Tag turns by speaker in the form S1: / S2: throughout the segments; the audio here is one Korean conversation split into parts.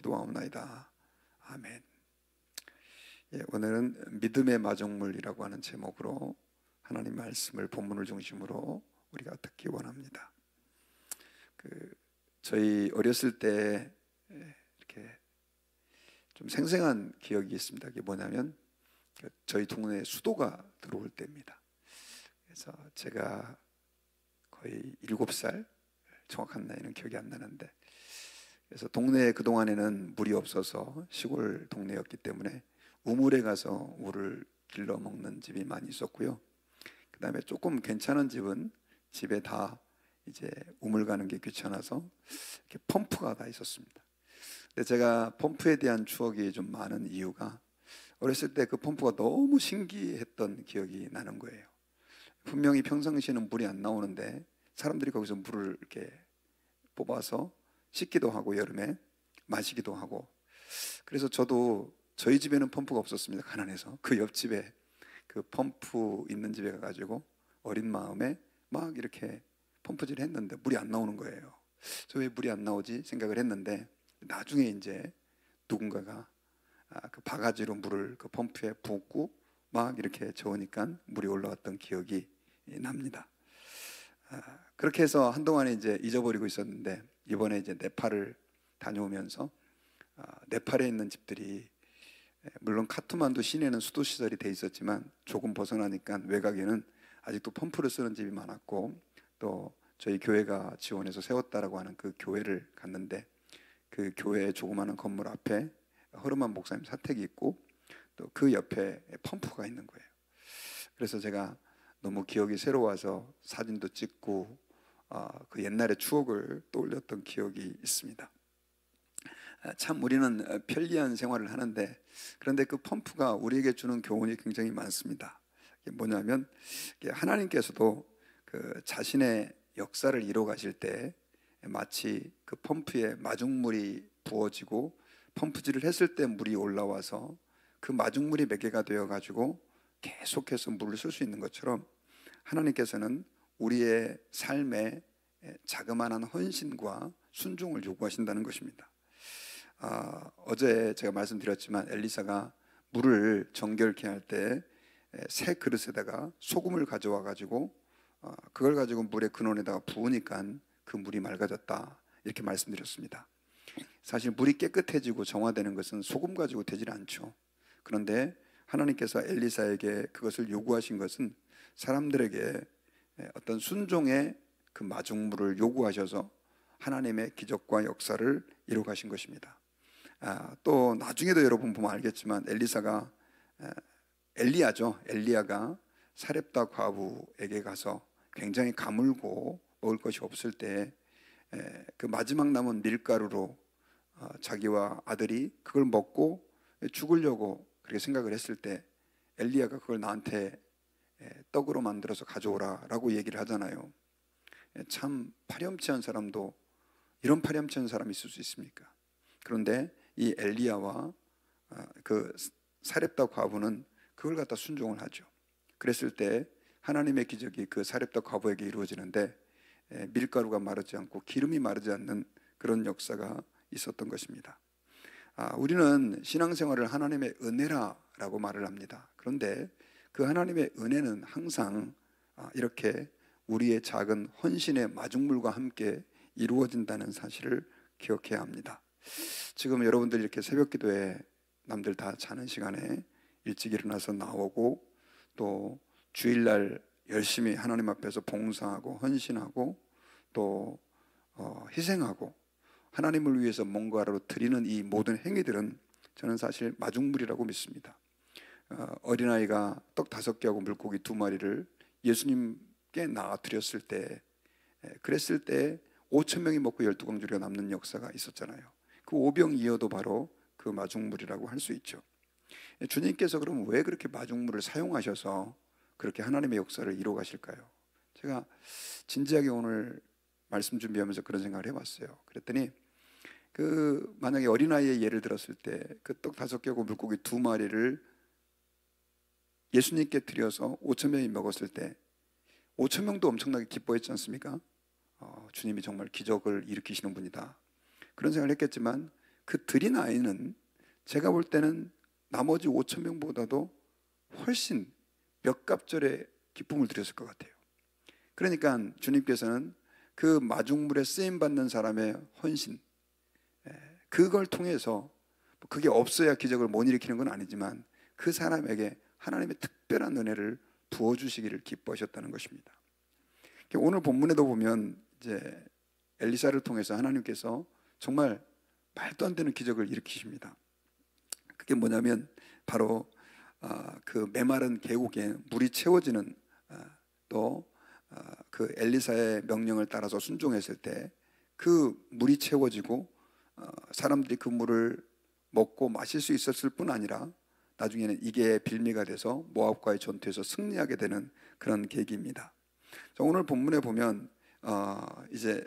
S1: 기도하옵나이다. 아멘. 예, 오늘은 믿음의 마중물이라고 하는 제목으로 하나님 말씀을 본문을 중심으로 우리가 듣기 원합니다. 저희 어렸을 때 이렇게 좀 생생한 기억이 있습니다. 그게 뭐냐면 저희 동네에 수도가 들어올 때입니다. 그래서 제가 거의 7살, 정확한 나이는 기억이 안 나는데, 그래서 동네에 그동안에는 물이 없어서 시골 동네였기 때문에 우물에 가서 물을 길러 먹는 집이 많이 있었고요. 그 다음에 조금 괜찮은 집은 집에 다 이제 우물 가는 게 귀찮아서 이렇게 펌프가 다 있었습니다. 근데 제가 펌프에 대한 추억이 좀 많은 이유가, 어렸을 때 그 펌프가 너무 신기했던 기억이 나는 거예요. 분명히 평상시에는 물이 안 나오는데 사람들이 거기서 물을 이렇게 뽑아서 씻기도 하고 여름에 마시기도 하고, 그래서 저도 저희 집에는 펌프가 없었습니다. 가난해서 그 옆집에 그 펌프 있는 집에 가가지고 어린 마음에 막 이렇게 펌프질 했는데 물이 안 나오는 거예요. 저 왜 물이 안 나오지 생각을 했는데, 나중에 이제 누군가가 그 바가지로 물을 그 펌프에 붓고 막 이렇게 저으니까 물이 올라왔던 기억이 납니다. 그렇게 해서 한동안 이제 잊어버리고 있었는데, 이번에 이제 네팔을 다녀오면서 네팔에 있는 집들이, 물론 카트만두 시내는 수도 시설이 돼 있었지만 조금 벗어나니까 외곽에는 아직도 펌프를 쓰는 집이 많았고, 또 저희 교회가 지원해서 세웠다라고 하는 그 교회를 갔는데, 그 교회의 조그마한 건물 앞에 허름한 목사님 사택이 있고 또 그 옆에 펌프가 있는 거예요. 그래서 제가 너무 기억이 새로워서 사진도 찍고 그 옛날의 추억을 떠올렸던 기억이 있습니다. 참 우리는 편리한 생활을 하는데, 그런데 그 펌프가 우리에게 주는 교훈이 굉장히 많습니다. 이게 뭐냐면, 하나님께서도 그 자신의 역사를 이뤄 가실 때 마치 그 펌프에 마중물이 부어지고 펌프질을 했을 때 물이 올라와서 그 마중물이 몇 개가 되어 가지고 계속해서 물을 쓸 수 있는 것처럼, 하나님께서는 우리의 삶에 자그마한 헌신과 순종을 요구하신다는 것입니다. 어제 제가 말씀드렸지만 엘리사가 물을 정결케 할 때 새 그릇에다가 소금을 가져와 가지고 그걸 가지고 물의 근원에다가 부으니까 그 물이 맑아졌다, 이렇게 말씀드렸습니다. 사실 물이 깨끗해지고 정화되는 것은 소금 가지고 되질 않죠. 그런데 하나님께서 엘리사에게 그것을 요구하신 것은 사람들에게 어떤 순종의 그 마중물을 요구하셔서 하나님의 기적과 역사를 이루어 가신 것입니다. 또 나중에도 여러분 보면 알겠지만 엘리야가 사렙다 과부에게 가서 굉장히 가물고 먹을 것이 없을 때 그 마지막 남은 밀가루로 자기와 아들이 그걸 먹고 죽으려고 그렇게 생각을 했을 때, 엘리야가 그걸 나한테 떡으로 만들어서 가져오라 라고 얘기를 하잖아요. 참 파렴치한 사람도 이런 파렴치한 사람이 있을 수 있습니까? 그런데 이 엘리야와 그 사렙다 과부는 그걸 갖다 순종을 하죠. 그랬을 때 하나님의 기적이 그 사렙다 과부에게 이루어지는데, 밀가루가 마르지 않고 기름이 마르지 않는 그런 역사가 있었던 것입니다. 우리는 신앙생활을 하나님의 은혜라고 말을 합니다. 그런데 그 하나님의 은혜는 항상 이렇게 우리의 작은 헌신의 마중물과 함께 이루어진다는 사실을 기억해야 합니다. 지금 여러분들 이렇게 새벽 기도에 남들 다 자는 시간에 일찍 일어나서 나오고, 또 주일날 열심히 하나님 앞에서 봉사하고 헌신하고 또 희생하고 하나님을 위해서 뭔가를 드리는 이 모든 행위들은 저는 사실 마중물이라고 믿습니다. 어린아이가 떡 5개하고 물고기 2마리를 예수님께 나아드렸을 때, 그랬을 때 5,000명이 먹고 12광주리가 남는 역사가 있었잖아요. 그 오병이어도 바로 그 마중물이라고 할 수 있죠. 주님께서 그럼 왜 그렇게 마중물을 사용하셔서 그렇게 하나님의 역사를 이루어 가실까요? 제가 진지하게 오늘 말씀 준비하면서 그런 생각을 해봤어요. 그랬더니 만약에 어린아이의 예를 들었을 때 그 떡 5개하고 물고기 2마리를 예수님께 드려서 5,000명이 먹었을 때 5,000명도 엄청나게 기뻐했지 않습니까? 주님이 정말 기적을 일으키시는 분이다, 그런 생각을 했겠지만, 그 들인 아이는 제가 볼 때는 나머지 5천 명보다도 훨씬 몇 갑절의 기쁨을 드렸을 것 같아요. 그러니까 주님께서는 그 마중물에 쓰임 받는 사람의 헌신, 그걸 통해서 그게 없어야 기적을 못 일으키는 건 아니지만 그 사람에게 하나님의 특별한 은혜를 부어주시기를 기뻐하셨다는 것입니다. 오늘 본문에도 보면 이제 엘리사를 통해서 하나님께서 정말 말도 안 되는 기적을 일으키십니다. 그게 뭐냐면 바로 그 메마른 계곡에 물이 채워지는, 또 그 엘리사의 명령을 따라서 순종했을 때 그 물이 채워지고 사람들이 그 물을 먹고 마실 수 있었을 뿐 아니라 나중에는 이게 빌미가 돼서 모압과의 전투에서 승리하게 되는 그런 계기입니다. 오늘 본문에 보면 이제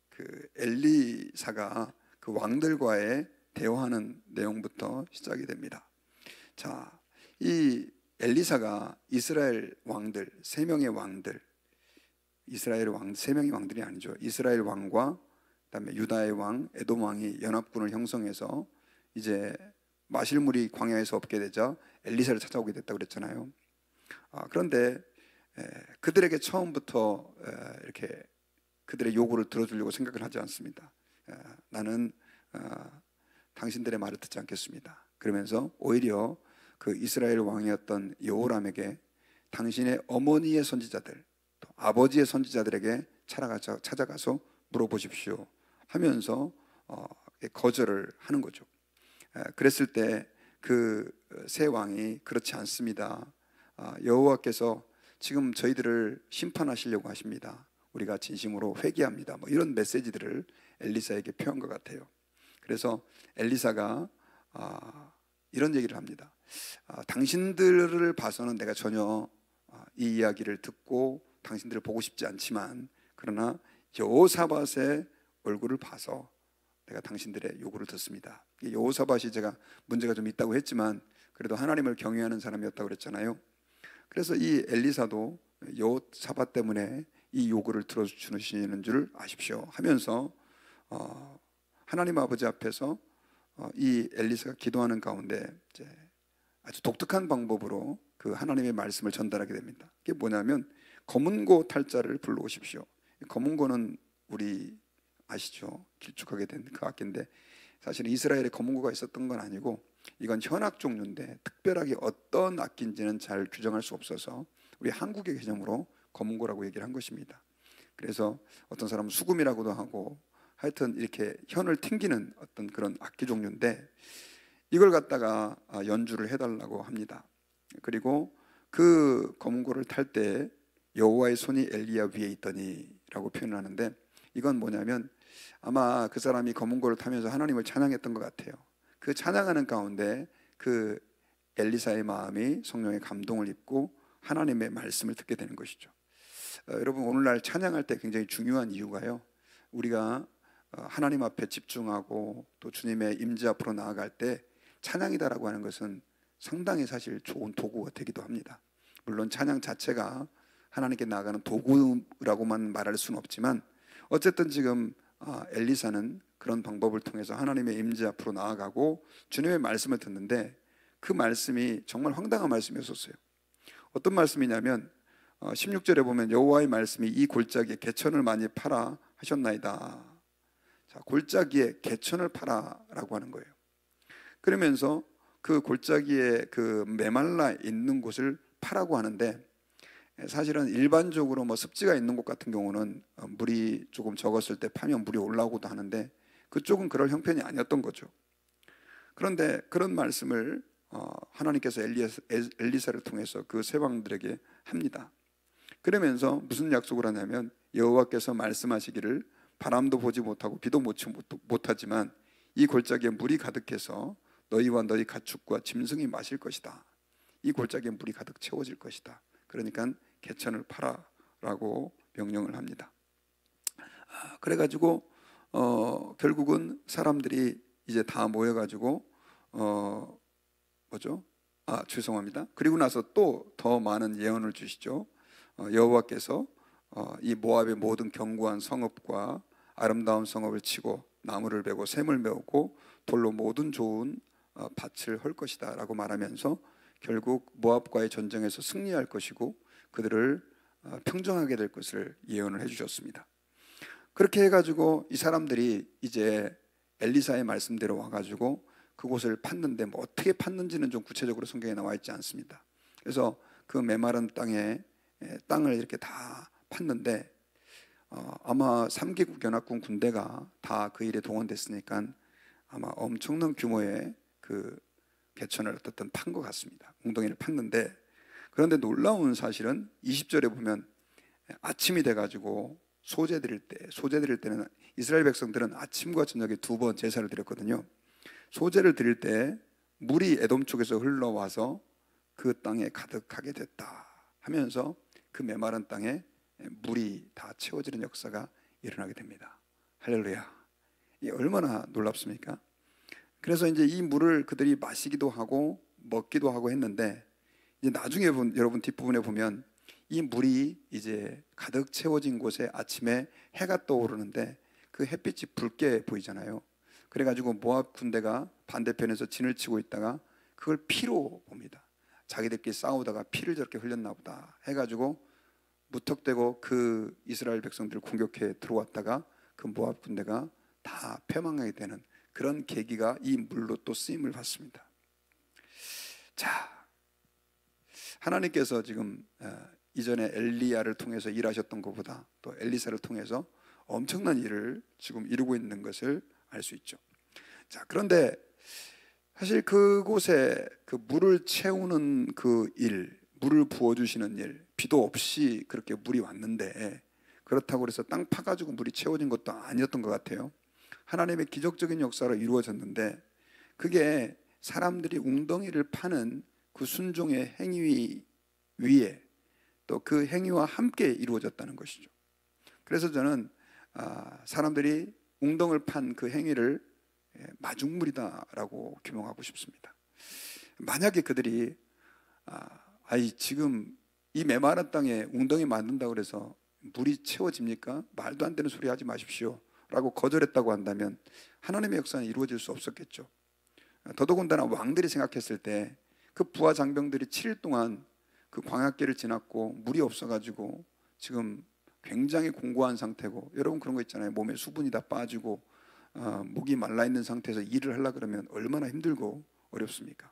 S1: 그 엘리사가 그 왕들과의 대화하는 내용부터 시작이 됩니다. 자, 이 엘리사가 이스라엘 왕들, 3명의 왕들, 이스라엘 왕 3명의 왕들이 아니죠. 이스라엘 왕과 그다음에 유다의 왕, 에돔 왕이 연합군을 형성해서 이제 마실 물이 광야에서 없게 되자 엘리사를 찾아오게 됐다고 그랬잖아요. 그런데 그들에게 처음부터 이렇게 그들의 요구를 들어주려고 생각을 하지 않습니다. 나는 당신들의 말을 듣지 않겠습니다. 그러면서 오히려 그 이스라엘 왕이었던 여호람에게 당신의 어머니의 선지자들, 또 아버지의 선지자들에게 찾아가서 물어보십시오 하면서 거절을 하는 거죠. 그랬을 때 그 세 왕이 그렇지 않습니다. 여호와께서 지금 저희들을 심판하시려고 하십니다. 우리가 진심으로 회개합니다. 뭐 이런 메시지들을 엘리사에게 표한 것 같아요. 그래서 엘리사가 이런 얘기를 합니다. 당신들을 봐서는 내가 전혀 이 이야기를 듣고 당신들을 보고 싶지 않지만 그러나 여호사밧의 얼굴을 봐서 내가 당신들의 요구를 듣습니다. 여호사밧이 제가 문제가 좀 있다고 했지만 그래도 하나님을 경외하는 사람이었다고 그랬잖아요. 그래서 이 엘리사도 여호사밧 때문에 이 요구를 들어주시는 줄 아십시오 하면서 하나님 아버지 앞에서 이 엘리사가 기도하는 가운데 이제 아주 독특한 방법으로 그 하나님의 말씀을 전달하게 됩니다. 그게 뭐냐면 검은고 탈자를 불러오십시오. 검은고는 우리 아시죠? 길쭉하게 된 그 악기인데 사실 이스라엘에 검은고가 있었던 건 아니고 이건 현악 종류인데 특별하게 어떤 악기인지는 잘 규정할 수 없어서 우리 한국의 개념으로 검은고라고 얘기를 한 것입니다. 그래서 어떤 사람은 수금이라고도 하고 하여튼 이렇게 현을 튕기는 어떤 그런 악기 종류인데 이걸 갖다가 연주를 해달라고 합니다. 그리고 그 검은고를 탈 때 여호와의 손이 엘리야 위에 있더니라고 표현을 하는데 이건 뭐냐면 아마 그 사람이 검은고를 타면서 하나님을 찬양했던 것 같아요. 그 찬양하는 가운데 그 엘리사의 마음이 성령의 감동을 입고 하나님의 말씀을 듣게 되는 것이죠. 여러분 오늘날 찬양할 때 굉장히 중요한 이유가요, 우리가 하나님 앞에 집중하고 또 주님의 임재 앞으로 나아갈 때 찬양이다라고 하는 것은 상당히 사실 좋은 도구가 되기도 합니다. 물론 찬양 자체가 하나님께 나아가는 도구라고만 말할 수는 없지만 어쨌든 지금 엘리사는 그런 방법을 통해서 하나님의 임재 앞으로 나아가고 주님의 말씀을 듣는데 그 말씀이 정말 황당한 말씀이었어요. 어떤 말씀이냐면 16절에 보면 여호와의 말씀이 이 골짜기에 개천을 많이 파라 하셨나이다. 자, 골짜기에 개천을 파라라고 하는 거예요. 그러면서 그 골짜기에 그 메말라 있는 곳을 파라고 하는데 사실은 일반적으로 뭐 습지가 있는 곳 같은 경우는 물이 조금 적었을 때 파면 물이 올라오고도 하는데 그쪽은 그럴 형편이 아니었던 거죠. 그런데 그런 말씀을 하나님께서 엘리사를 통해서 그 세 왕들에게 합니다. 그러면서 무슨 약속을 하냐면 여호와께서 말씀하시기를 바람도 보지 못하고 비도 보지 못하지만 이 골짜기에 물이 가득해서 너희와 너희 가축과 짐승이 마실 것이다. 이 골짜기에 물이 가득 채워질 것이다. 그러니까 개천을 파라라고 명령을 합니다. 그래가지고 결국은 사람들이 이제 다 모여가지고 죄송합니다. 그리고 나서 또 더 많은 예언을 주시죠. 여호와께서 이 모압의 모든 견고한 성읍과 아름다운 성읍을 치고 나무를 베고 샘을 메우고 돌로 모든 좋은 밭을 헐 것이다 라고 말하면서 결국 모압과의 전쟁에서 승리할 것이고 그들을 평정하게 될 것을 예언을 해주셨습니다. 그렇게 해가지고 이 사람들이 이제 엘리사의 말씀대로 와가지고 그곳을 팠는데 뭐 어떻게 팠는지는 좀 구체적으로 성경에 나와 있지 않습니다. 그래서 그 메마른 땅을 이렇게 다 팠는데 아마 3개국 연합군 군대가 다 그 일에 동원됐으니까 아마 엄청난 규모의 그 개천을 어떻든 판 것 같습니다. 웅덩이를 팠는데, 그런데 놀라운 사실은 20절에 보면 아침이 돼가지고 소제 드릴 때는 이스라엘 백성들은 아침과 저녁에 2번 제사를 드렸거든요. 소제를 드릴 때 물이 에돔 쪽에서 흘러와서 그 땅에 가득하게 됐다 하면서 그 메마른 땅에 물이 다 채워지는 역사가 일어나게 됩니다. 할렐루야. 이 얼마나 놀랍습니까? 그래서 이제 이 물을 그들이 마시기도 하고 먹기도 하고 했는데, 이제 나중에 여러분 뒷부분에 보면 이 물이 이제 가득 채워진 곳에 아침에 해가 떠오르는데 그 햇빛이 붉게 보이잖아요. 그래가지고 모압 군대가 반대편에서 진을 치고 있다가 그걸 피로 봅니다. 자기들끼리 싸우다가 피를 저렇게 흘렸나 보다 해가지고 무턱대고 그 이스라엘 백성들을 공격해 들어왔다가 그 모압 군대가 다 패망하게 되는 그런 계기가 이 물로 또 쓰임을 받습니다. 자, 하나님께서 지금 이전에 엘리야를 통해서 일하셨던 것보다 또 엘리사를 통해서 엄청난 일을 지금 이루고 있는 것을 알 수 있죠. 자, 그런데 사실 그곳에 그 물을 채우는 그 일, 물을 부어주시는 일, 비도 없이 그렇게 물이 왔는데 그렇다고 해서 땅 파가지고 물이 채워진 것도 아니었던 것 같아요. 하나님의 기적적인 역사로 이루어졌는데 그게 사람들이 웅덩이를 파는 그 순종의 행위 위에 또 그 행위와 함께 이루어졌다는 것이죠. 그래서 저는 사람들이 웅덩이를 판 그 행위를 마중물이다라고 규명하고 싶습니다. 만약에 그들이 지금 이 메마른 땅에 웅덩이 만든다고 해서 물이 채워집니까? 말도 안 되는 소리 하지 마십시오 라고 거절했다고 한다면 하나님의 역사는 이루어질 수 없었겠죠. 더더군다나 왕들이 생각했을 때 그 부하 장병들이 7일 동안 그 광야길을 지났고 물이 없어가지고 지금 굉장히 공고한 상태고, 여러분 그런 거 있잖아요. 몸에 수분이 다 빠지고 목이 말라있는 상태에서 일을 하려고 그러면 얼마나 힘들고 어렵습니까?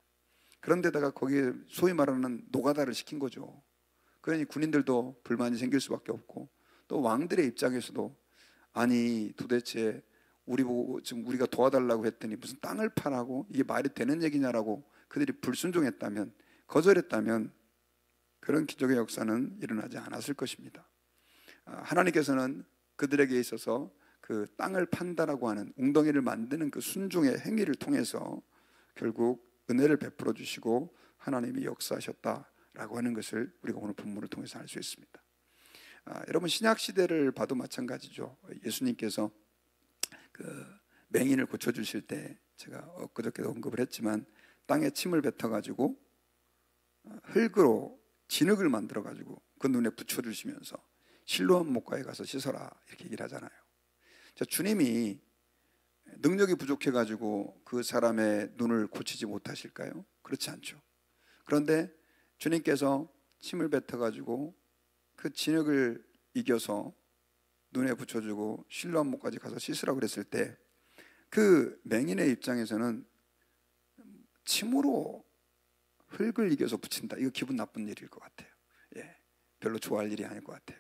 S1: 그런데다가 거기에 소위 말하는 노가다를 시킨 거죠. 그러니 군인들도 불만이 생길 수밖에 없고, 또 왕들의 입장에서도 아니 도대체 우리 보고 지금 우리가 도와달라고 했더니 무슨 땅을 파라고, 이게 말이 되는 얘기냐라고 그들이 불순종했다면, 거절했다면 그런 기적의 역사는 일어나지 않았을 것입니다. 하나님께서는 그들에게 있어서 그 땅을 판다라고 하는 웅덩이를 만드는 그 순종의 행위를 통해서 결국 은혜를 베풀어 주시고 하나님이 역사하셨다라고 하는 것을 우리가 오늘 본문을 통해서 알 수 있습니다. 여러분 신약 시대를 봐도 마찬가지죠. 예수님께서 그 맹인을 고쳐 주실 때 제가 엊그저께도 언급을 했지만 땅에 침을 뱉어 가지고 흙으로 진흙을 만들어 가지고 그 눈에 붙여 주시면서 실로암 목가에 가서 씻어라 이렇게 얘기를 하잖아요. 자, 주님이 능력이 부족해 가지고 그 사람의 눈을 고치지 못하실까요? 그렇지 않죠. 그런데 주님께서 침을 뱉어 가지고 그 진흙을 이겨서 눈에 붙여주고 실로암 목까지 가서 씻으라고 그랬을 때 그 맹인의 입장에서는 침으로 흙을 이겨서 붙인다, 이거 기분 나쁜 일일 것 같아요. 별로 좋아할 일이 아닐 것 같아요.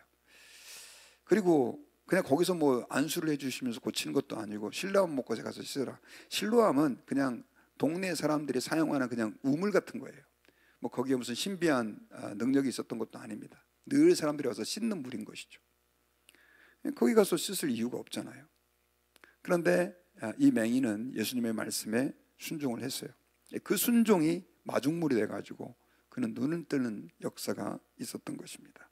S1: 그리고 그냥 거기서 뭐 안수를 해주시면서 고치는 것도 아니고 실로암 목까지 가서 씻으라. 실로암은 그냥 동네 사람들이 사용하는 그냥 우물 같은 거예요. 뭐 거기에 무슨 신비한 능력이 있었던 것도 아닙니다. 늘 사람들이 와서 씻는 물인 것이죠. 거기 가서 씻을 이유가 없잖아요. 그런데 이 맹인은 예수님의 말씀에 순종을 했어요. 그 순종이 마중물이 돼가지고 그는 눈을 뜨는 역사가 있었던 것입니다.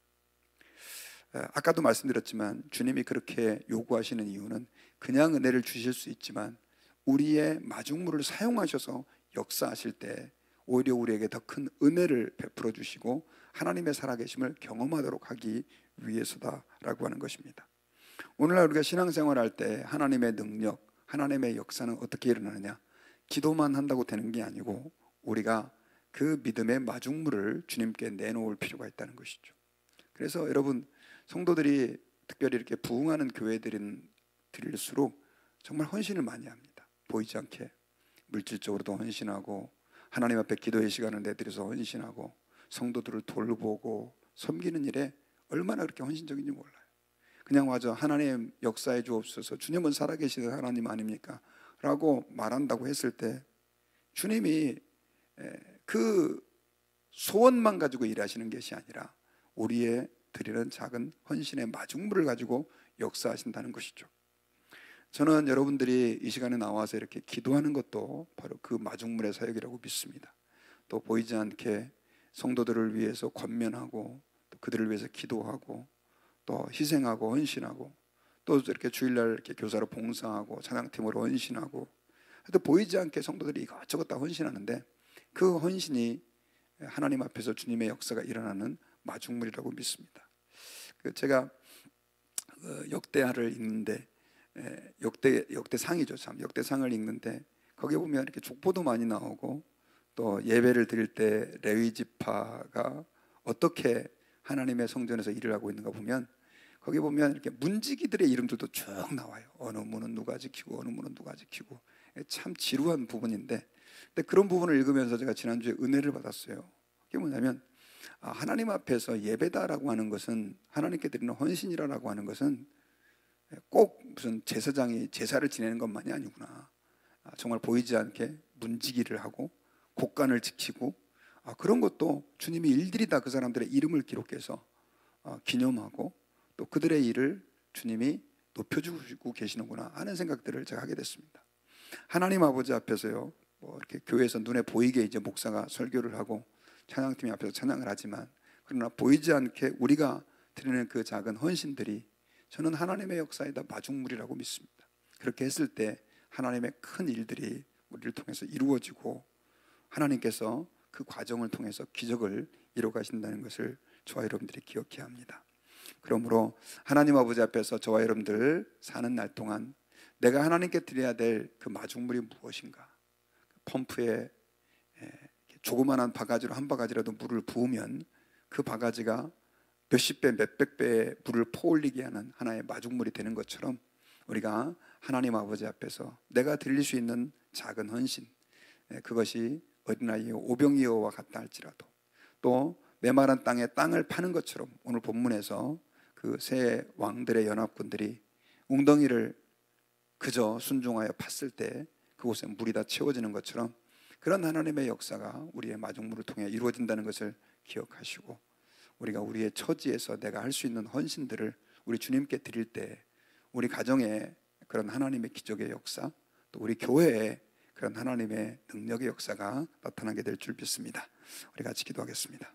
S1: 아까도 말씀드렸지만 주님이 그렇게 요구하시는 이유는 그냥 은혜를 주실 수 있지만 우리의 마중물을 사용하셔서 역사하실 때 오히려 우리에게 더 큰 은혜를 베풀어 주시고 하나님의 살아계심을 경험하도록 하기 위해서다라고 하는 것입니다. 오늘날 우리가 신앙생활할 때 하나님의 능력, 하나님의 역사는 어떻게 일어나느냐? 기도만 한다고 되는 게 아니고 우리가 그 믿음의 마중물을 주님께 내놓을 필요가 있다는 것이죠. 그래서 여러분, 성도들이 특별히 이렇게 부흥하는 교회들일수록 정말 헌신을 많이 합니다. 보이지 않게 물질적으로도 헌신하고, 하나님 앞에 기도의 시간을 내드려서 헌신하고, 성도들을 돌보고 섬기는 일에 얼마나 그렇게 헌신적인지 몰라요. 그냥 와서 하나님 역사해 주옵소서, 주님은 살아계시는 하나님 아닙니까? 라고 말한다고 했을 때 주님이 그 소원만 가지고 일하시는 것이 아니라 우리의 드리는 작은 헌신의 마중물을 가지고 역사하신다는 것이죠. 저는 여러분들이 이 시간에 나와서 이렇게 기도하는 것도 바로 그 마중물의 사역이라고 믿습니다. 또 보이지 않게 성도들을 위해서 권면하고, 또 그들을 위해서 기도하고, 또 희생하고 헌신하고, 또 이렇게 주일날 이렇게 교사로 봉사하고 찬양팀으로 헌신하고, 또 보이지 않게 성도들이 이것저것 다 헌신하는데 그 헌신이 하나님 앞에서 주님의 역사가 일어나는 마중물이라고 믿습니다. 제가 역대하를 읽는데, 역대상이죠, 참 역대상을 읽는데 거기에 보면 이렇게 족보도 많이 나오고, 또 예배를 드릴 때 레위 지파가 어떻게 하나님의 성전에서 일을 하고 있는가 보면, 거기 보면 이렇게 문지기들의 이름들도 쭉 나와요. 어느 문은 누가 지키고 어느 문은 누가 지키고. 참 지루한 부분인데, 근데 그런 부분을 읽으면서 제가 지난주에 은혜를 받았어요. 그게 뭐냐면, 하나님 앞에서 예배다라고 하는 것은, 하나님께 드리는 헌신이라고 하는 것은 꼭 무슨 제사장이 제사를 지내는 것만이 아니구나. 정말 보이지 않게 문지기를 하고 곡간을 지키고, 그런 것도 주님이 일들이다 그 사람들의 이름을 기록해서 기념하고, 또 그들의 일을 주님이 높여주고 계시는구나 하는 생각들을 제가 하게 됐습니다. 하나님 아버지 앞에서요, 뭐 이렇게 교회에서 눈에 보이게 이제 목사가 설교를 하고 찬양팀이 앞에서 찬양을 하지만, 그러나 보이지 않게 우리가 드리는 그 작은 헌신들이 저는 하나님의 역사에다 마중물이라고 믿습니다. 그렇게 했을 때 하나님의 큰 일들이 우리를 통해서 이루어지고, 하나님께서 그 과정을 통해서 기적을 이루어 가신다는 것을 저와 여러분들이 기억해야 합니다. 그러므로 하나님 아버지 앞에서 저와 여러분들 사는 날 동안 내가 하나님께 드려야 될 그 마중물이 무엇인가? 펌프에 조그만한 바가지로 한 바가지라도 물을 부으면 그 바가지가 몇십 배, 몇백 배의 물을 퍼올리게 하는 하나의 마중물이 되는 것처럼, 우리가 하나님 아버지 앞에서 내가 드릴 수 있는 작은 헌신, 그것이 어린아이의 오병이어와 같다 할지라도, 또 메마른 땅에 땅을 파는 것처럼, 오늘 본문에서 그 세 왕들의 연합군들이 웅덩이를 그저 순종하여 팠을 때 그곳에 물이 다 채워지는 것처럼, 그런 하나님의 역사가 우리의 마중물을 통해 이루어진다는 것을 기억하시고, 우리가 우리의 처지에서 내가 할 수 있는 헌신들을 우리 주님께 드릴 때 우리 가정에 그런 하나님의 기적의 역사, 또 우리 교회에 그런 하나님의 능력의 역사가 나타나게 될 줄 믿습니다. 우리 같이 기도하겠습니다.